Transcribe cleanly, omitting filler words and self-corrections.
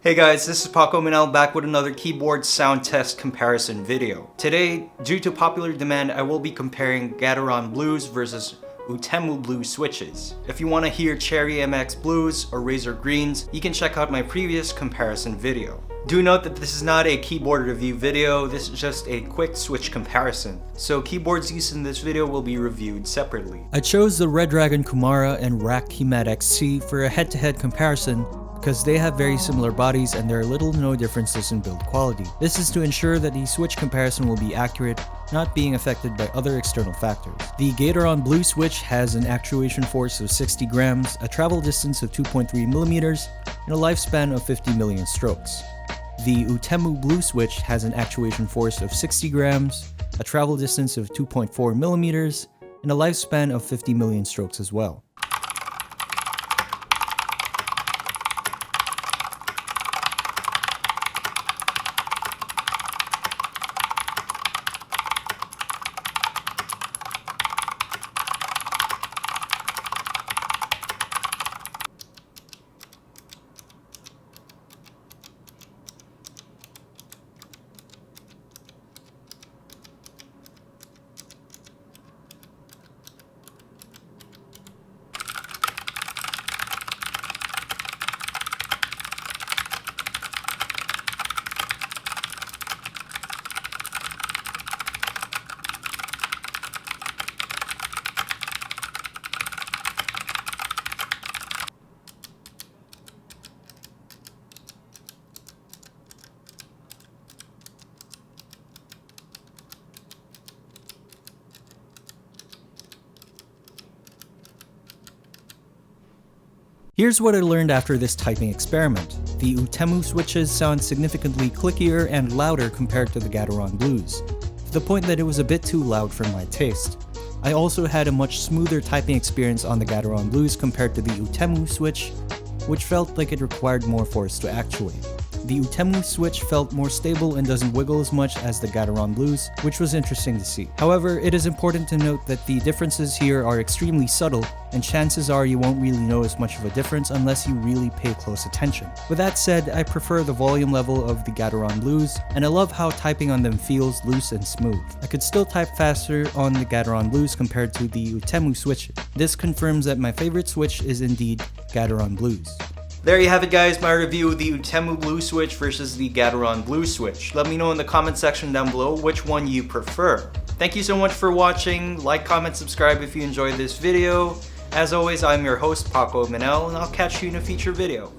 Hey guys, this is Paco Minel back with another keyboard sound test comparison video. Today, due to popular demand, I will be comparing Gateron Blues versus Outemu Blue switches. If you want to hear Cherry MX Blues or Razer Greens, you can check out my previous comparison video. Do note that this is not a keyboard review video, this is just a quick switch comparison. So keyboards used in this video will be reviewed separately. I chose the Redragon Kumara and Rack Keymat XC for a head-to-head comparison because they have very similar bodies and there are little to no differences in build quality. This is to ensure that the switch comparison will be accurate, not being affected by other external factors. The Gateron Blue switch has an actuation force of 60 grams, a travel distance of 2.3 millimeters, and a lifespan of 50 million strokes. The Outemu Blue switch has an actuation force of 60 grams, a travel distance of 2.4 millimeters, and a lifespan of 50 million strokes as well. Here's what I learned after this typing experiment. The Outemu switches sound significantly clickier and louder compared to the Gateron Blues, to the point that it was a bit too loud for my taste. I also had a much smoother typing experience on the Gateron Blues compared to the Outemu switch, which felt like it required more force to actuate. The Outemu switch felt more stable and doesn't wiggle as much as the Gateron Blues, which was interesting to see. However, it is important to note that the differences here are extremely subtle, and chances are you won't really notice much of a difference unless you really pay close attention. With that said, I prefer the volume level of the Gateron Blues, and I love how typing on them feels loose and smooth. I could still type faster on the Gateron Blues compared to the Outemu switch. This confirms that my favorite switch is indeed Gateron Blues. There you have it guys, my review of the Outemu Blue switch versus the Gateron Blue switch. Let me know in the comment section down below which one you prefer. Thank you so much for watching. Like, comment, subscribe if you enjoyed this video. As always, I'm your host, Paco Minel, and I'll catch you in a future video.